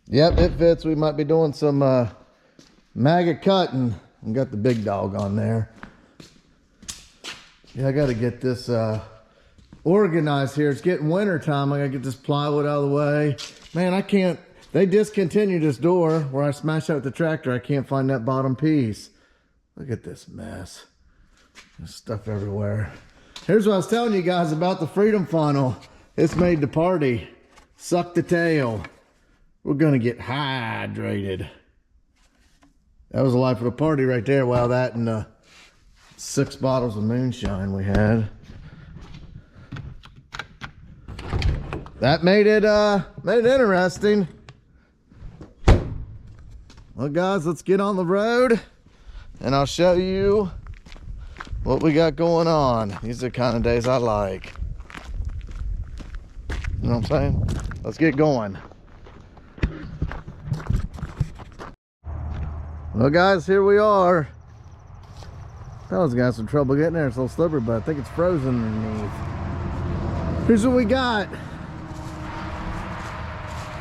Yep, it fits. We might be doing some maggot cutting. We got the big dog on there. Yeah, I got to get this organized here. It's getting winter time. I got to get this plywood out of the way. Man, I can't. They discontinued this door where I smashed out with the tractor. I can't find that bottom piece. Look at this mess. There's stuff everywhere. Here's what I was telling you guys about the Freedom Funnel. It's made to party. Suck the tail. We're gonna get hydrated. That was the life of the party right there. Wow, that and 6 bottles of moonshine we had. That made it interesting. Well, guys, let's get on the road, and I'll show you what we got going on. These are the kind of days I like. You know what I'm saying? Let's get going. Well, guys, here we are. I was got some trouble getting there. It's a little slippery, but I think it's frozen underneath. Here's what we got.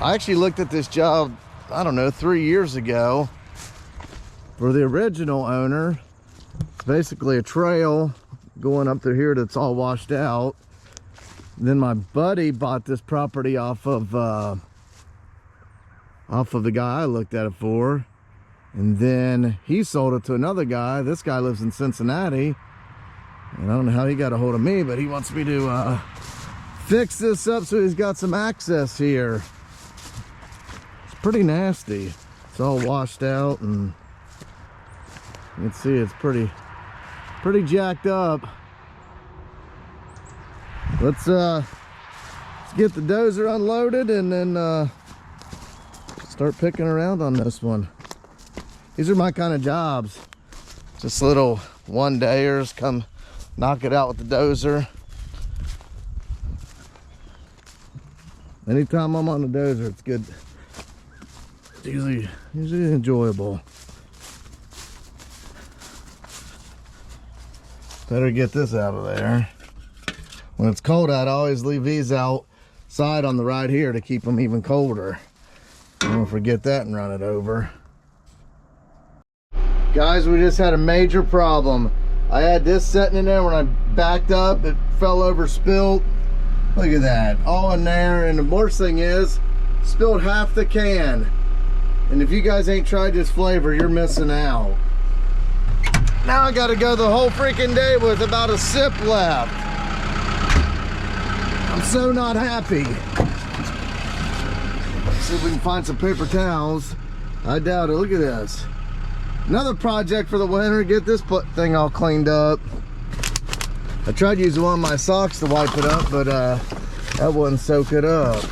I actually looked at this job, I don't know, 3 years ago for the original owner. It's basically a trail going up through here that's all washed out. Then my buddy bought this property off of the guy I looked at it for. And then he sold it to another guy. This guy lives in Cincinnati. And I don't know how he got a hold of me, but he wants me to fix this up so he's got some access here. It's pretty nasty. It's all washed out, and you can see it's pretty jacked up. Let's get the dozer unloaded and then start picking around on this one. These are my kind of jobs. Just little one-dayers, come knock it out with the dozer. Anytime I'm on the dozer, it's good. It's usually enjoyable. Better get this out of there. When it's cold out, I always leave these outside on the right here to keep them even colder. I won't forget that and run it over. Guys, we just had a major problem. I had this sitting in there. When I backed up, it fell over, spilled. Look at that, all in there. And the worst thing is, spilled half the can. And if you guys ain't tried this flavor, you're missing out. Now I gotta go the whole freaking day with about a sip left. I'm so not happy. Let's see if we can find some paper towels. I doubt it. Look at this. Another project for the winter. Get this thing all cleaned up. I tried using one of my socks to wipe it up, but that wouldn't soak it up.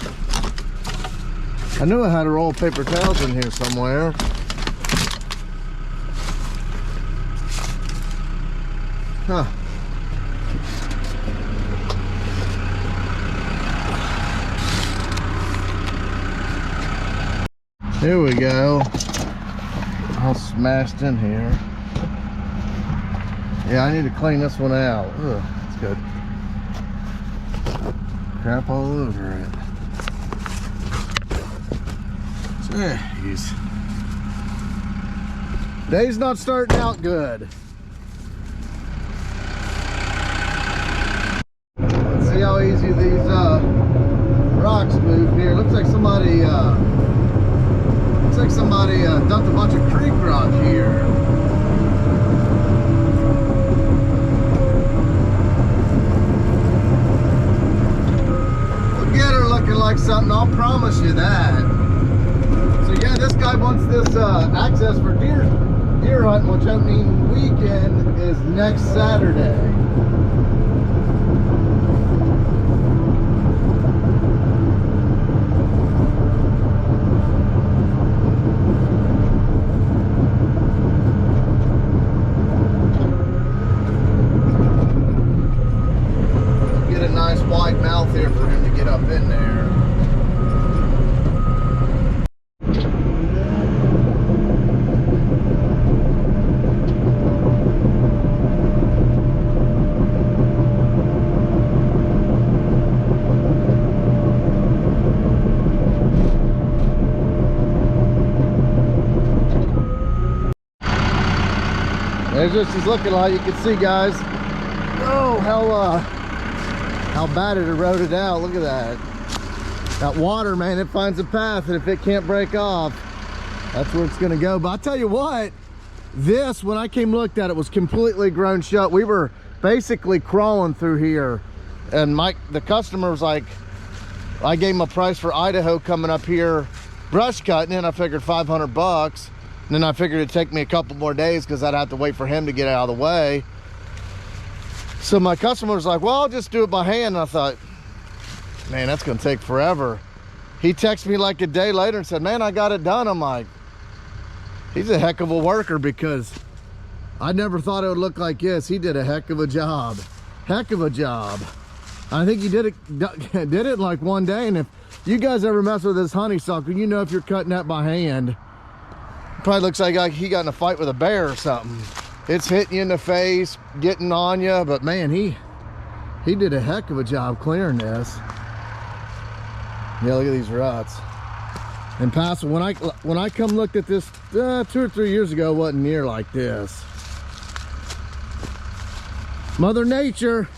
I knew I had a roll of paper towels in here somewhere. Huh. Here we go. All smashed in here. Yeah, I need to clean this one out. Ugh, that's good. Crap all over it. Jeez. Day's not starting out good. Let's see how easy these rocks move here. Looks like somebody dumped a bunch of creek rock here. Look at her looking like something, I'll promise you that. So yeah, this guy wants this access for deer hunting, which opening weekend is next Saturday. Wide mouth here for him to get up in there. There's what she's looking like. You can see, guys. Oh, how bad it eroded out. Look at that. That water, man, it finds a path, and if it can't break off, that's where it's gonna go. But I'll tell you what, this, when I came looked at it, was completely grown shut. We were basically crawling through here, and the customer was like, I gave him a price for Idaho coming up here brush cutting, and I figured 500 bucks. And then I figured it'd take me a couple more days because I'd have to wait for him to get out of the way. So my customer was like, well, I'll just do it by hand. And I thought, man, that's gonna take forever. He texted me like a day later and said, man, I got it done. I'm like, he's a heck of a worker, because I never thought it would look like this. He did a heck of a job. Heck of a job. I think he did it in like one day. And if you guys ever mess with this honeysuckle, you know if you're cutting that by hand, it probably looks like he got in a fight with a bear or something. It's hitting you in the face, getting on you, but man, he did a heck of a job clearing this. Yeah, look at these ruts. And past, when I come looked at this 2 or 3 years ago, it wasn't near like this. Mother Nature,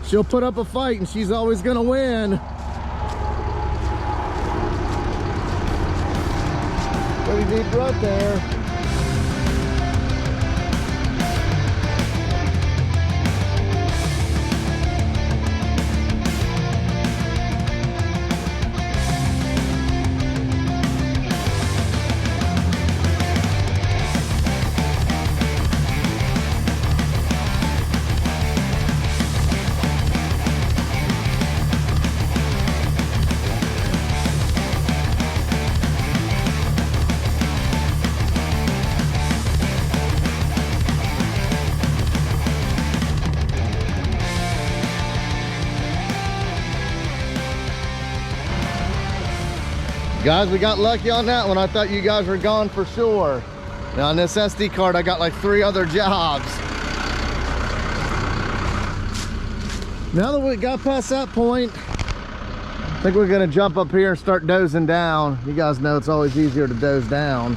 she'll put up a fight and she's always gonna win. Pretty deep rut there. Guys, we got lucky on that one. I thought you guys were gone for sure. Now on this SD card, I got like 3 other jobs. Now that we got past that point, I think we're gonna jump up here and start dozing down. You guys know it's always easier to doze down.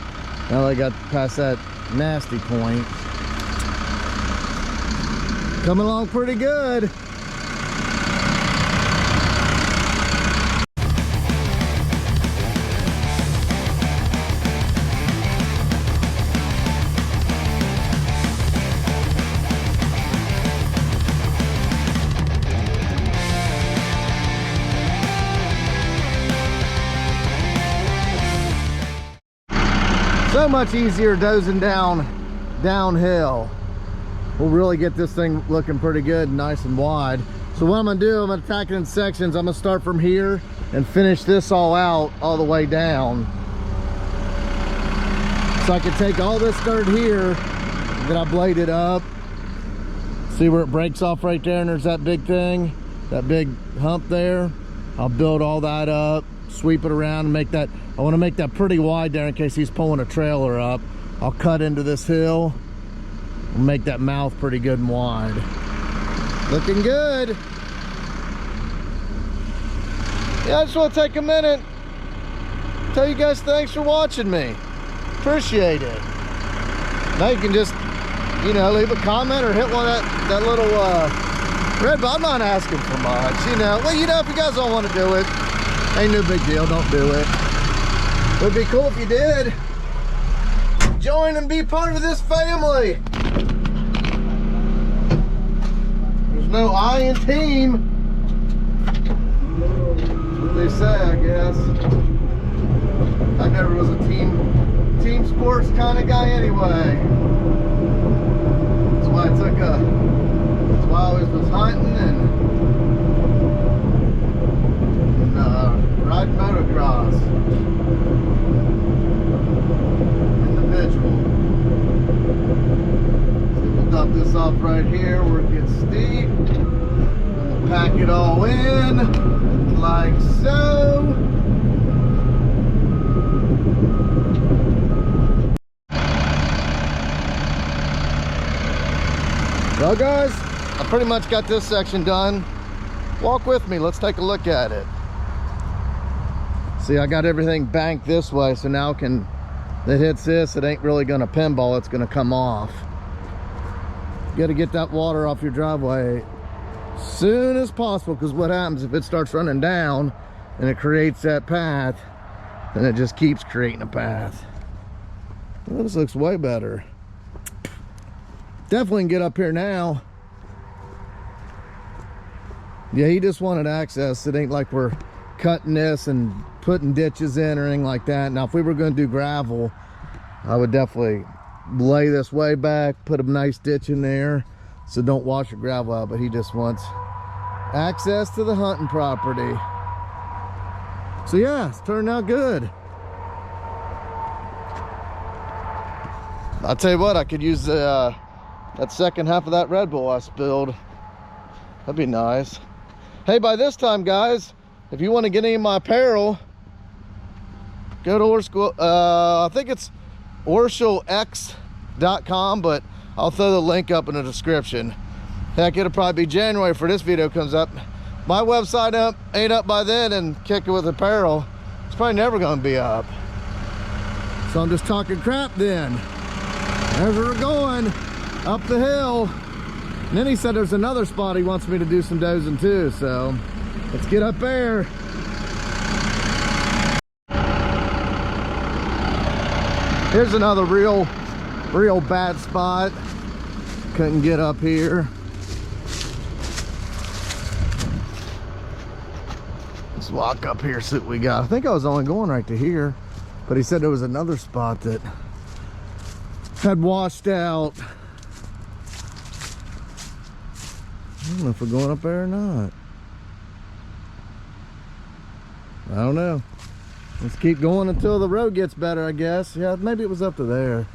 Now that I got past that nasty point. Coming along pretty good. So much easier dozing downhill. We'll really get this thing looking pretty good, nice and wide. So what I'm gonna do, I'm gonna attack it in sections. I'm gonna start from here and finish this all out all the way down. So I can take all this dirt here that I bladed up. See where it breaks off right there, and there's that big thing, that big hump there. I'll build all that up, sweep it around and make that, I want to make that pretty wide there in case he's pulling a trailer up. I'll cut into this hill and make that mouth pretty good and wide. Looking good. Yeah, I just want to take a minute, tell you guys thanks for watching me. Appreciate it. Now you can just, you know, leave a comment or hit one of that little red button. I'm not asking for much, you know. Well, you know, if you guys don't want to do it, ain't no big deal, don't do it. It would be cool if you did. Join and be part of this family. There's no I in team. That's what they say, I guess. I never was a team sports kind of guy anyway. That's why that's why I always was hunting and riding motocross. Individual. So we'll dump this off right here where it gets steep. And we'll pack it all in like so. Well guys, I pretty much got this section done. Walk with me, let's take a look at it. See, I got everything banked this way, so now it hits this, it ain't really gonna pinball, it's gonna come off. got to get that water off your driveway as soon as possible, because what happens if it starts running down and it creates that path, then it just keeps creating a path. Well, this looks way better. Definitely can get up here now. Yeah, he just wanted access. It ain't like we're cutting this and putting ditches in or anything like that. Now, if we were going to do gravel, I would definitely lay this way back, put a nice ditch in there so don't wash your gravel out. But he just wants access to the hunting property. So yeah, it's turned out good. I'll tell you what, I could use that second half of that Red Bull I spilled. That'd be nice. Hey, by this time, guys, if you want to get any of my apparel, go to Orschell. I think it's OrschellX.com, but I'll throw the link up in the description. Heck, it'll probably be January for this video comes up. My website ain't up by then, and kicking with apparel, it's probably never going to be up. So I'm just talking crap then. There's where we're going, up the hill. And then he said there's another spot he wants me to do some dozing too, so let's get up there. Here's another real bad spot. Couldn't get up here. Let's walk up here, see what we got. I think I was only going right to here, but he said there was another spot that had washed out. I don't know if we're going up there or not. I don't know. Let's keep going until the road gets better, I guess. Yeah, maybe it was up to there.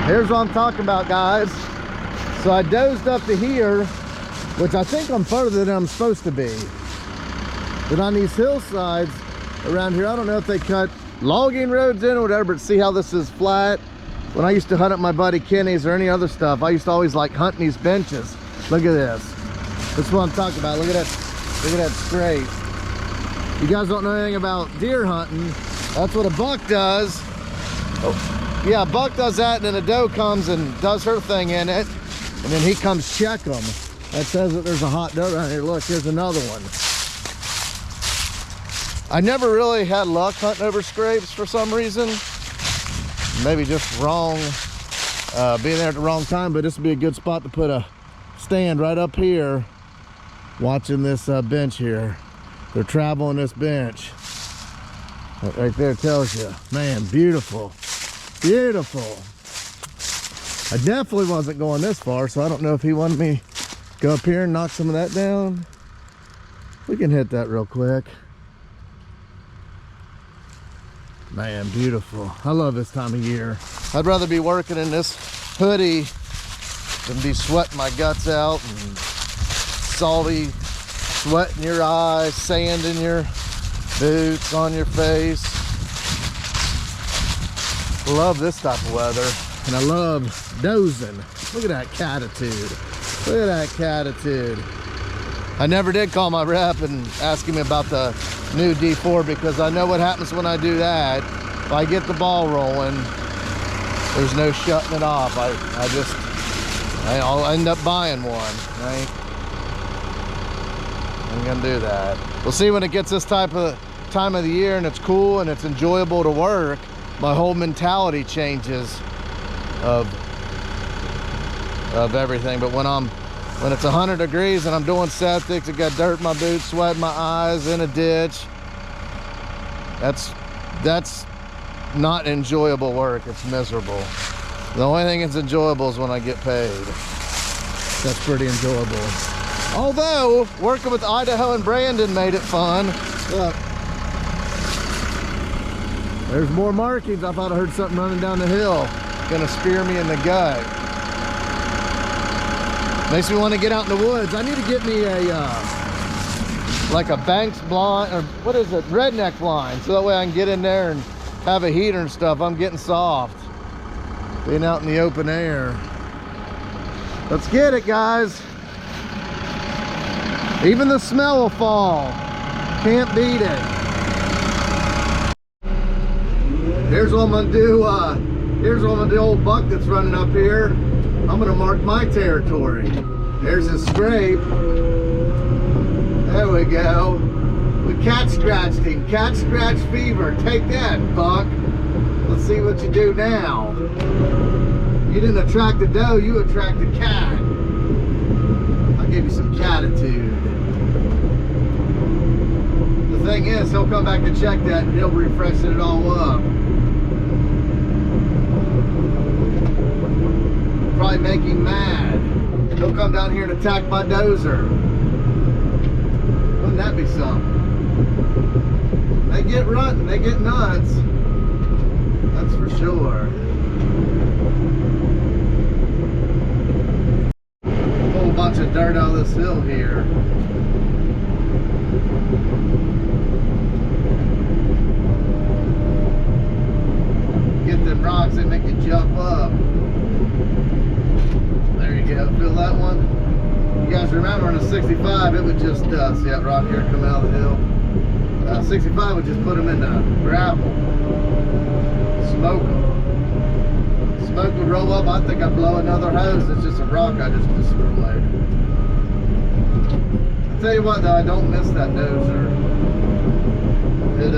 Here's what I'm talking about, guys. So I dozed up to here, which I think I'm further than I'm supposed to be. But on these hillsides around here, I don't know if they cut logging roads in or whatever, but see how this is flat? When I used to hunt at my buddy Kenny's or any other stuff, I used to always like hunting these benches. Look at this. That's what I'm talking about. Look at that scrape. You guys don't know anything about deer hunting. That's what a buck does. Oh, yeah, a buck does that, and then a doe comes and does her thing in it, and then he comes check them. That says that there's a hot doe around here. Look, here's another one. I never really had luck hunting over scrapes for some reason. Maybe just wrong, being there at the wrong time, but this would be a good spot to put a stand right up here, watching this bench here. They're traveling this bench. That right there tells you, man, beautiful, beautiful. I definitely wasn't going this far, so I don't know if he wanted me to go up here and knock some of that down. We can hit that real quick. Man, beautiful. I love this time of year. I'd rather be working in this hoodie than be sweating my guts out and salty sweat in your eyes, sand in your boots, on your face. Love this type of weather, and I love dozing. Look at that catitude. Look at that catitude. I never did call my rep and ask him about the new D4, because I know what happens when I do that. If I get the ball rolling, there's no shutting it off. I'll end up buying one, right? I'm gonna do that. We'll see when it gets this time of the year and it's cool and it's enjoyable to work. My whole mentality changes of everything. But when it's 100 degrees and I'm doing septics, I got dirt in my boots, sweat in my eyes, in a ditch, that's not enjoyable work. It's miserable. The only thing that's enjoyable is when I get paid. That's pretty enjoyable. Although working with Idaho and Brandon made it fun. Look, there's more markings. I thought I heard something running down the hill, gonna spear me in the gut. Makes me want to get out in the woods. I need to get me like a Banks blind, or what is it, redneck blind, so that way I can get in there and have a heater and stuff. I'm getting soft being out in the open air. Let's get it, guys. Even the smell will fall. Can't beat it. Here's what I'm gonna do. Here's what I'm gonna do. Old buck that's running up here. I'm gonna mark my territory. There's his scrape. There we go. We cat scratched him. Cat scratch fever. Take that, buck. Let's see what you do now. You didn't attract the doe, you attracted cat. I'll give you some catitude. The thing is, he'll come back and check that and he'll refresh it all up. Probably make him mad. He'll come down here and attack my dozer. Wouldn't that be something? They get running, they get nuts. That's for sure. A whole bunch of dirt out of this hill here. Get them rocks, they make you jump up. There you go, feel that one? You guys remember in a 65, it would just, see that rock here come out of the hill? 65 would just put them in the gravel. Smoke them. Smoke would roll up. I think I'd blow another hose. It's just a rock I just destroyed. I tell you what though, I don't miss that dozer. It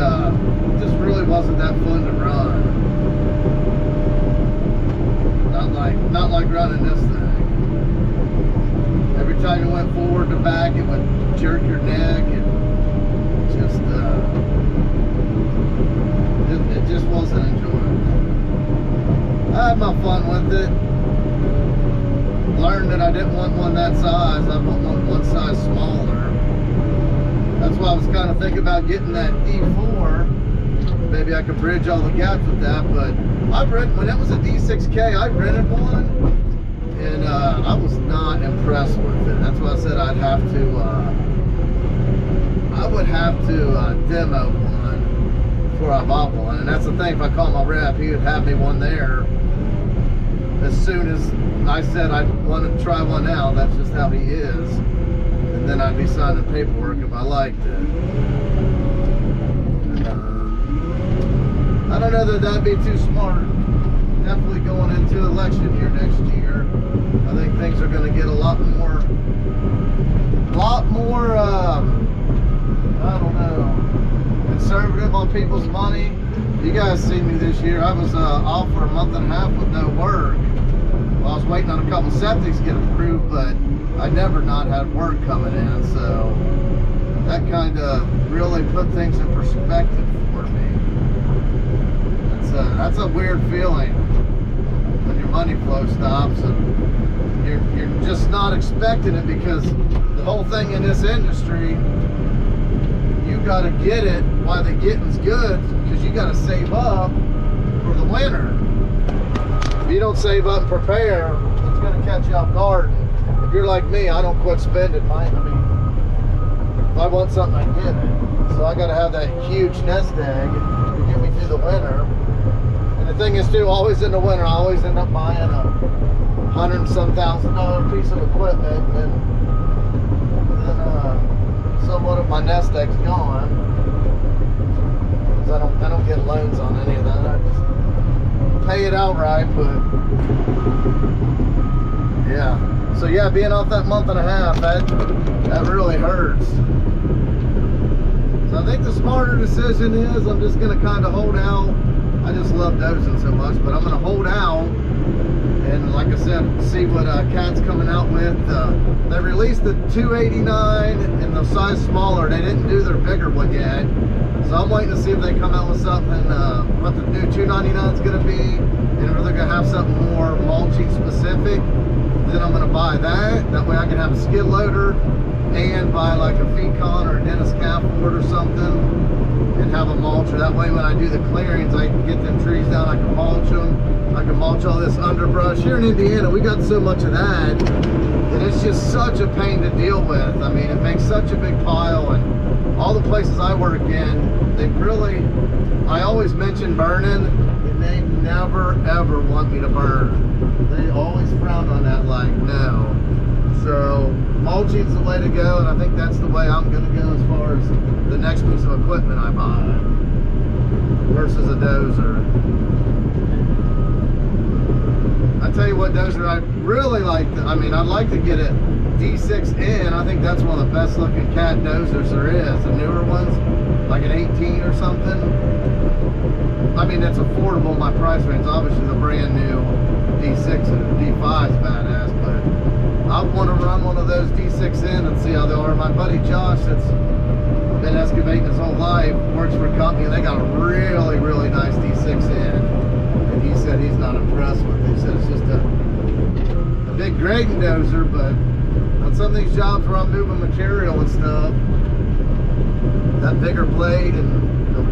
just really wasn't that fun to run. Not like running this thing. Every time you went forward to back, it would jerk your neck and just it just wasn't enjoyable. I had my fun with it. Learned that I didn't want one that size. I want one size smaller. That's why I was kind of thinking about getting that D4. Maybe I could bridge all the gaps with that. But when it was a D6K, I rented one, and I was not impressed with it. That's why I said I would have to demo one before I bought one. And that's the thing, if I call my rep, he would have me one there as soon as I said I wanted to try one out. That's just how he is. And then I'd be signing paperwork if I liked it. And, I don't know that that'd be too smart. Definitely going into election year next year, I think things are going to get a lot more I don't know, conservative on people's money. You guys see me this year. I was off for a month and a half with no work. Well, I was waiting on a couple septics to get approved, but I never not had work coming in, so that kind of really put things in perspective for me. That's a weird feeling when your money flow stops and you're just not expecting it, because the whole thing in this industry, you got to get it while the getting's good, because you got to save up for the winter. If you don't save up and prepare, it's going to catch you off guard. If you're like me, I don't quit spending mine. I mean, if I want something, I get it. So I got to have that huge nest egg to get me through the winter. And the thing is too, always in the winter, I always end up buying a $100,000 piece of equipment, and then somewhat of my nest egg's gone, because I don't get loans on any of that. I just pay it outright. But yeah, so yeah, being off that month and a half, that really hurts. So I think the smarter decision is I'm just gonna kind of hold out. I just love dozing so much, but I'm gonna hold out. And like I said, see what CAT's coming out with. They released the 289 and the size smaller. They didn't do their bigger one yet. So I'm waiting to see if they come out with something, what the new 299 is going to be, and if they're going to have something more mulching specific. Then I'm going to buy that. That way I can have a skid loader and buy like a Fecon or a Dennis Scaffold or something and have a mulcher. That way when I do the clearings, I can get them trees down, I can mulch them. I can mulch all this underbrush. Here in Indiana, we got so much of that, and it's just such a pain to deal with. I mean, it makes such a big pile, and all the places I work in, they really, I always mention burning, and they never ever want me to burn. They always frown on that, like, no. So mulching excavating's the way to go, and I think that's the way I'm going to go as far as the next piece of equipment I buy versus a dozer. I tell you what dozer I really like. I mean, I'd like to get a D6N. I think that's one of the best looking CAT dozers there is. The newer ones, like an 18 or something. I mean, it's affordable in my price range. Obviously, the brand new D6 and D5 is badass, but I want to run one of those D6N and see how they are. My buddy Josh, that's been excavating his whole life, works for a company, and they got a really, really nice D6N. And he said he's not impressed with it. He said it's just a big grading dozer, but on some of these jobs where I'm moving material and stuff, that bigger blade and the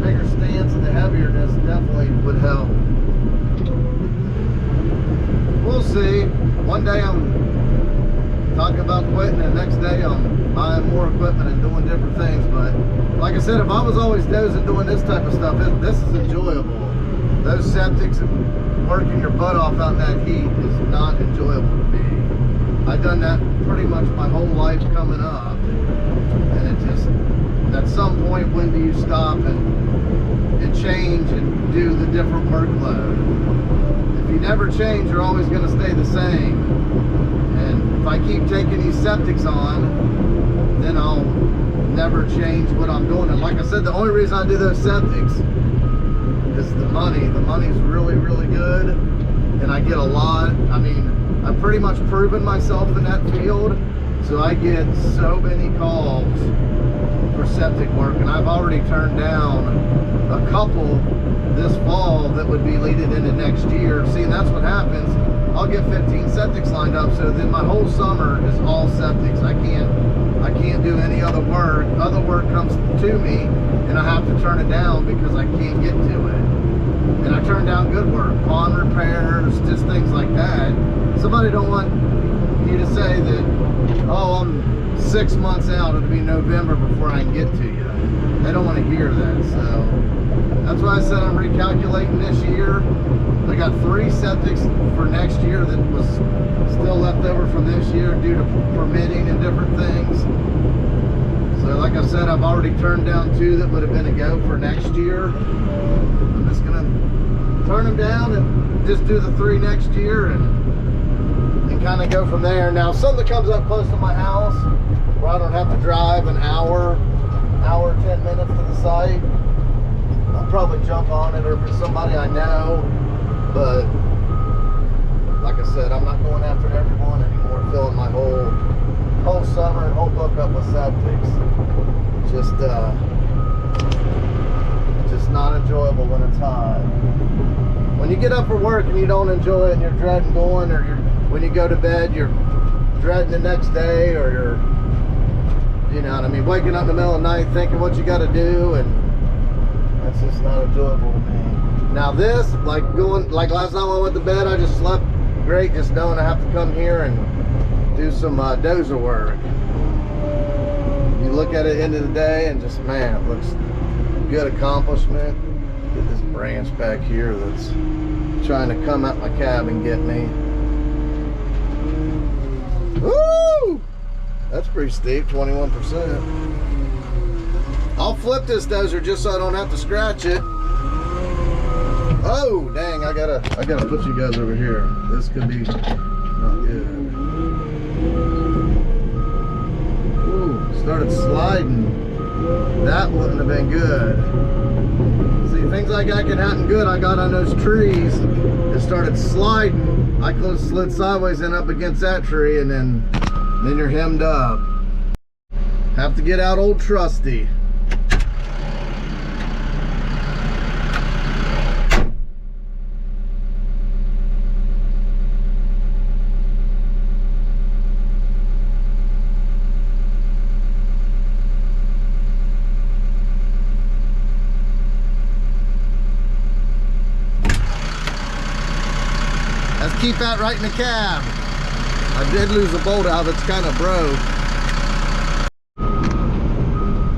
bigger stance and the heavierness definitely would help. We'll see. One day I'm talking about quitting, and the next day I'm buying more equipment and doing different things. But like I said, if I was always dozing doing this type of stuff, this is enjoyable. Those septics and working your butt off out in that heat is not enjoyable to me. I've done that pretty much my whole life coming up, and it just, at some point, when do you stop and change and do the different workload? If you never change, you're always going to stay the same. And if I keep taking these septics on, then I'll never change what I'm doing. And like I said, the only reason I do those septics is the money. The money's really, really good, and I get a lot. I mean, I've pretty much proven myself in that field, so I get so many calls for septic work, and I've already turned down a couple this fall that would be leading into next year. See, and that's what happens. I'll get 15 septics lined up, so then my whole summer is all septics. I can't do any other work. Other work comes to me, and I have to turn it down because I can't get to it. And I turn down good work, pond repairs, just things like that. Somebody don't want you to say that, oh, I'm 6 months out, it'll be November before I can get to you. They don't want to hear that, so that's why I said I'm recalculating this year. I got 3 septics for next year that was still left over from this year due to permitting and different things. So like I said, I've already turned down 2 that would have been a go for next year. I'm just gonna turn them down and just do the 3 next year and kind of go from there. Now, something that comes up close to my house where I don't have to drive an hour 10 minutes to the site, I'll probably jump on it, or if it's somebody I know. But like I said, I'm not going after everyone anymore, filling my whole summer and whole book up with septics. Just not enjoyable when it's hot. When you get up for work and you don't enjoy it and you're dreading going, or when you go to bed you're dreading the next day, or you're, you know what I mean, waking up in the middle of the night thinking what you got to do, and that's just not enjoyable to me. Now this, like last night when I went to bed, I just slept great, just knowing I have to come here and do some dozer work. You look at it at the end of the day and just, man, it looks good accomplishment. Get this branch back here that's trying to come out my cab and get me. Woo! That's pretty steep, 21%. I'll flip this dozer just so I don't have to scratch it. Oh, dang, I gotta put you guys over here. This could be not good. Ooh, started sliding. That wouldn't have been good. See, things like that can happen good. I got on those trees, it started sliding. I slid sideways and up against that tree, and then you're hemmed up. Have to get out old trusty. Let's keep that right in the cab. I did lose a bolt out that's kind of broke.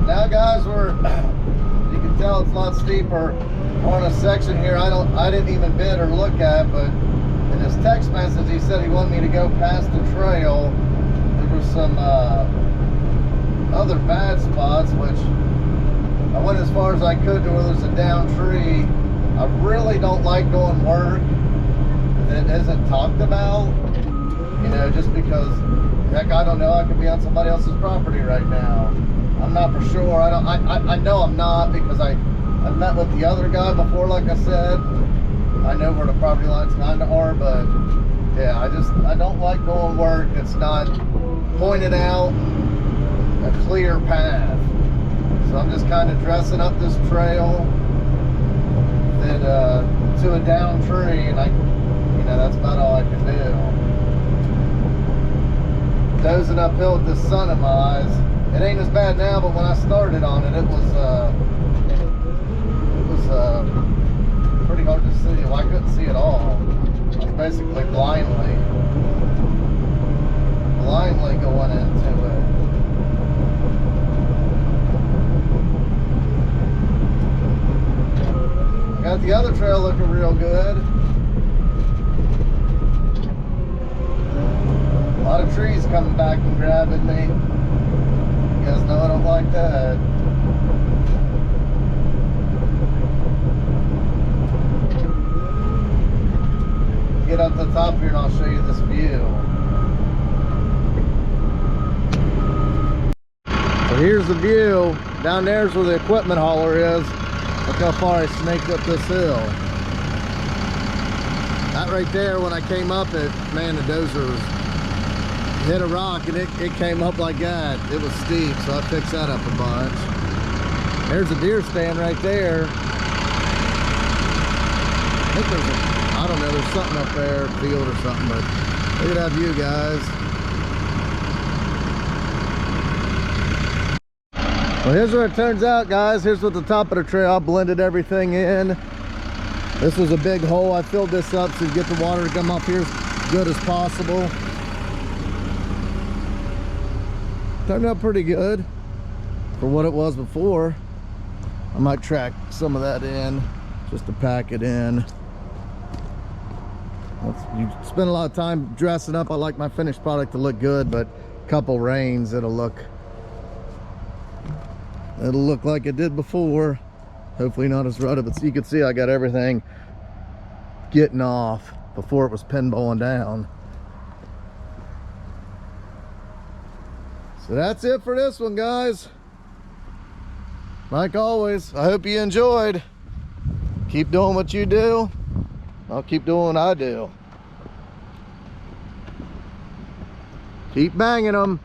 Now guys, you can tell it's a lot steeper. On a section here I didn't even bid or look at, but in his text message he said he wanted me to go past the trail to for some other bad spots, which I went as far as I could to where there's a down tree. I really don't like doing work that isn't talked about, you know, just because, heck, I don't know, I could be on somebody else's property right now. I'm not for sure. I know I'm not, because I've met with the other guy before, like I said. I know where the property lines kind of are, but yeah, I don't like doing work that's not pointed out a clear path. So I'm just kind of dressing up this trail that to a down tree, and that's about all I can do. Dozing uphill with this sun in my eyes. It ain't as bad now, but when I started on it, it was pretty hard to see. Well, I couldn't see at all. I was basically blindly going into it. I got the other trail looking real good. A lot of trees coming back and grabbing me. You guys know I don't like that. Get up to the top here and I'll show you this view. So here's the view. Down there's where the equipment hauler is. Look how far I snaked up this hill. That right there, when I came up it, man, the dozer hit a rock and it came up like that. It was steep, so I fixed that up a bunch. There's a deer stand right there. I think I don't know, there's something up there, field or something, but look at that view, guys. Well, here's what it turns out, guys. Here's what the top of the trail, I blended everything in. This was a big hole. I filled this up so you get the water to come up here as good as possible. Turned out pretty good for what it was before. I might track some of that in just to pack it in. You spend a lot of time dressing up. I like my finished product to look good, but a couple rains, it'll look like it did before. Hopefully not as rutted, but you can see I got everything getting off before it was pinballing down. So that's it for this one, guys. Like always, I hope you enjoyed. Keep doing what you do. I'll keep doing what I do. Keep banging them.